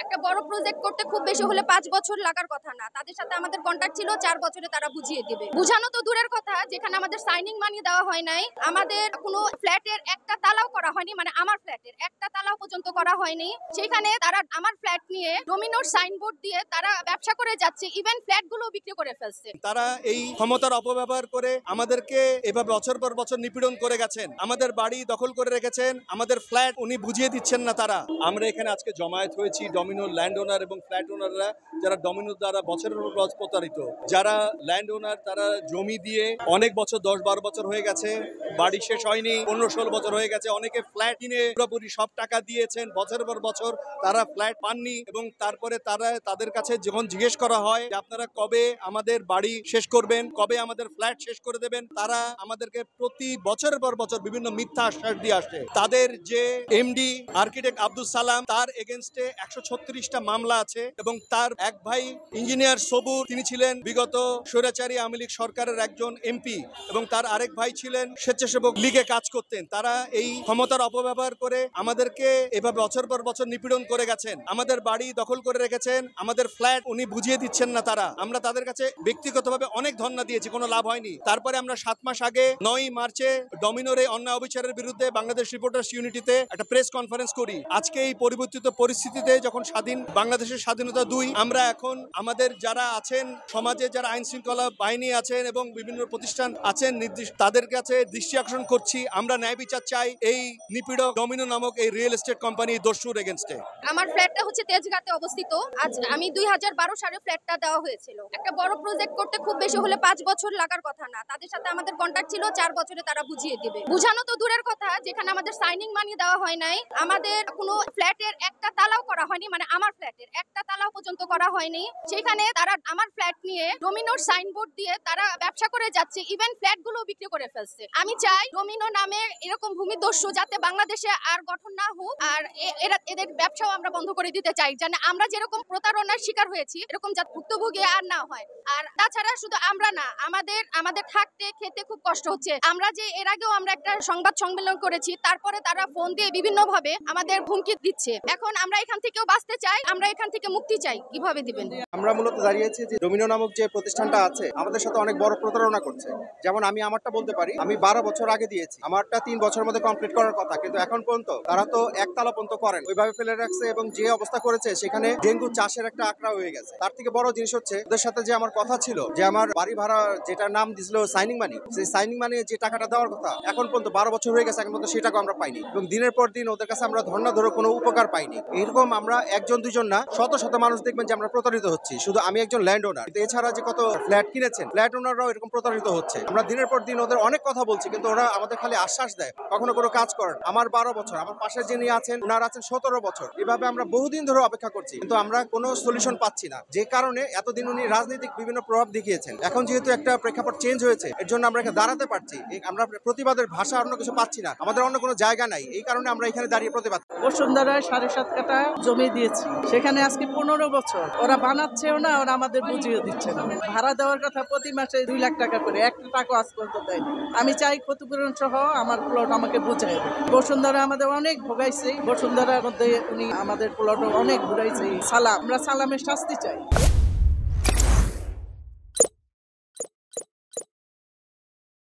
একটা বড় প্রজেক্ট করতে খুব বেশি হলে 5 বছর লাগার কথা না। তাদের সাথে আমাদের কন্ট্যাক্ট ছিল 4 বছরে তারা বুঝিয়ে দিবে। বুঝানো তো দূরের কথা, যেখানে আমাদের সাইনিং মানি দেওয়া হয় নাই, আমাদের কোনো ফ্ল্যাটের একটা তালাও করা হয়নি, মানে আমার ফ্ল্যাটের একটা তালাও পর্যন্ত করা হয়নি। সেখানে তারা আমার ফ্ল্যাট নিয়ে ডোমিনোর সাইনবোর্ড দিয়ে তারা ব্যবসা করে যাচ্ছে, ইভেন ফ্ল্যাটগুলো বিক্রি করে ফেলছে। তারা এই ক্ষমতার অপব্যবহার করে আমাদেরকে এভাবে বছর পর বছর নিপীড়ন করে গেছেন, আমাদের বাড়ি দখল করে রেখেছেন, আমাদের ফ্ল্যাট উনি বুঝিয়ে দিচ্ছেন না তারা। আমরা এখানে আজকে জমায়েত হয়েছি ডমিনো ল্যান্ড ওনার এবং ফ্ল্যাট ওনাররা, যারা ডমিনোর দ্বারা বছরের পর বছর প্রতারিত, যারা ল্যান্ড ওনার তারা জমি দিয়ে অনেক বছর 10-12 বছর হয়ে গেছে, বাড়ি শেষ হয়নি, 15-16 বছর হয়ে গেছে, অনেকে ফ্ল্যাট কিনে পুরোপুরি সব টাকা দিয়েছেন, বছরের পর বছর তারা ফ্ল্যাট পাননি। এবং তারপরে তাদের কাছে যখন জিজ্ঞেস করা হয় যে আপনারা কবে আমাদের বাড়ি শেষ করবেন, কবে আমাদের ফ্ল্যাট শেষ করে দেবেন, তারা আমাদেরকে প্রতি বছরের পর বছর বিভিন্ন মিথ্যা আশ্বাস দিয়ে আসে। তাদের যে এমডি আর্কিটেক্ট আব্দুল সালাম, তার এগেনস্টে 136টা মামলা আছে এবং তার এক ভাই ইঞ্জিনিয়ার সবুর, তিনি ছিলেন বিগত স্বৈরাচারী আওয়ামী লীগ সরকারের একজন এমপি এবং তার আরেক ভাই ছিলেন স্বেচ্ছাসেবক লীগে কাজ করতেন। তারা এই ক্ষমতার অপব্যবহার করে আমাদেরকে এভাবে বছর পর বছর নিপীড়ন করে গেছেন, আমাদের বাড়ি দখল করে রেখেছেন, আমাদের ফ্ল্যাট উনি বুঝিয়ে দিচ্ছেন না তারা। আমরা তাদের কাছে ব্যক্তিগতভাবে অনেক ধর্ণা দিয়েছি, কোনো লাভ হয়নি। তারপরে আমরা 7 মাস আগে 9ই মার্চে ডমিনোর এই অন্যায় অবিচারের বিরুদ্ধে বাংলাদেশ রিপোর্টার্স ইউনিটিতে একটা প্রেস কনফারেন্স করি। আজকে এই পরিবর্তিত পরিস্থিতিতে যখন বাংলাদেশের স্বাধীনতা 2, আমরা এখন আমাদের যারা আছেন সমাজে, যারা আইন শৃঙ্খলা বাহিনী আছেন এবং বিভিন্ন প্রতিষ্ঠান আছেন, তাদের কাছে দৃষ্টি আকর্ষণ করছি। আমরা ন্যায় বিচার চাই এই নিপীড়ক ডমিনো নামক এই রিয়েল এস্টেট কোম্পানি দস্যুর এগেনস্টে। আমার ফ্ল্যাটটা হচ্ছে তেজগাঁতে অবস্থিত। আজ আমি 2012 সালে ফ্ল্যাটটা দেওয়া হয়েছিল। একটা বড় প্রজেক্ট করতে খুব বেশি হলে 5 বছর লাগার কথা না। তাদের সাথে আমাদের কন্ট্যাক্ট ছিল 4 বছরে তারা বুঝিয়ে দিবে। বুঝানো তো দূরের কথা, যেখানে আমাদের সাইনিং মানি দেওয়া হয় নাই, আমাদের কোনো ফ্ল্যাটের একটা তালাও করা হয়নি, মানে আমার ফ্ল্যাটের একটা তালাও পর্যন্ত করা হয়নি। সেখানে তারা আমার ফ্ল্যাট নিয়ে ডোমিনোর সাইনবোর্ড দিয়ে তারা ব্যবসা করে যাচ্ছে, ইভেন ফ্ল্যাটগুলো বিক্রি করে ফেলছে। আমি চাই ডোমিনো নামে এরকম ভূমিদস্যু যাতে বাংলাদেশে আর গঠন না হোক, আর এদের ব্যবসাও আমরা বন্ধ করে দিতে চাই, যেন আমরা যেরকম প্রতারণার শিকার হয়েছি এরকম যাতে ভুক্তভোগী আর না হয়। আর তাছাড়া শুধু আমরা না, আমাদের থাকতে খেতে খুব কষ্ট হচ্ছে। আমরা যে এর আগেও আমরা একটা সংবাদ সম্মেলন করেছি, তারপরে তারা ফোন দিয়ে বিভিন্ন ভাবে আমাদের হুমকি দিচ্ছে। এখন আমরা এখান থেকেও বাঁচতে চাই, আমরা এখান থেকে মুক্তি চাই। কিভাবে দিবেন? আমরা মূলত দাঁড়িয়েছি যে ডোমিনো নামক যে প্রতিষ্ঠানটা আছে আমাদের সাথে অনেক বড় প্রতারণা করছে। যেমন আমি আমারটা বলতে পারি, আমি 12 বছর আগে দিয়েছি, আমারটা 3 বছরের মধ্যে কমপ্লিট করার কথা, কিন্তু এখন পর্যন্ত তারা তো একতলা পর্যন্ত করেন, ওইভাবে ফেলে রাখছে এবং যে অবস্থা করেছে সেখানে ডেঙ্গু চাষের একটা আঁকড়া হয়ে গেছে। তার থেকে বড় জিনিস হচ্ছে ওদের সাথে যে আমার কথা ছিল যে আমার বাড়ি ভাড়া যেটার নাম দিছিল সাইনিং মানি, সেই সাইনিং মানি যে টাকাটা দেওয়ার কথা এখন পর্যন্ত 12 বছর হয়ে গেছে, এখন পর্যন্ত সেই টাকা আমরা পাইনি এবং দিনের পর দিন ওদের কাছে আমরা ধর্ণা ধরে কোনো উপকার পাইনি। এরকম আমরা একজন দুজন না, শত শত মানুষ দেখবেন যে আমরা প্রতারিত হচ্ছি। শুধু আমি একজন ল্যান্ড ওনার, এছাড়া যে কত ফ্ল্যাট কিনেছেন ফ্ল্যাট ওনাররাও এরকম প্রতারিত হচ্ছে। আমরা দিনের পর দিন ওদের অনেক কথা বলছি, কিন্তু ওরা আমাদের খালি আশ্বাস দেয়, কখনো কোনো কাজ করেন। আমার 12 বছর, আমার পাশে যিনি আছেন ওনার আছেন 17 বছর, এভাবে আমরা বহুদিন ধরে অপেক্ষা করছি, কিন্তু আমরা কোনো সলিউশন পাচ্ছি না। যে কারণে এতদিন উনি রাজনৈতিক বিভিন্ন প্রভাব দেখিয়েছেন। এখন যেহেতু একটা প্রেক্ষাপট চেঞ্জ হয়েছে, এর জন্য আমরা এখানে দাঁড়াতে পারছি। আমরা প্রতিবাদের ভাষা অন্য কিছু পাচ্ছি না, আমাদের অন্য কোনো জায়গা নাই, এই কারণে আমরা এখানে দাঁড়িয়ে প্রতিবাদ। বসুন্ধরায় 7.5 কাঠা জমি দিয়েছি, সেখানে আজকে 15 বছর ওরা বানাচ্ছেও না, ওরা আমাদের বুঝিয়ে দিচ্ছে না। ভাড়া দেওয়ার কথা প্রতি মাসে 2 লাখ টাকা করে, 1 টাকা আজ পর্যন্ত দেয়নি। আমি চাই ক্ষতিপূরণ সহ আমার প্লট আমাকে বুঝাই দেয়। বসুন্ধরা আমাদের অনেক ভোগাইছে, বসুন্ধরার মধ্যে উনি আমাদের প্লট অনেক ঘুরাইছে। আমরা সালামের শাস্তি চাই।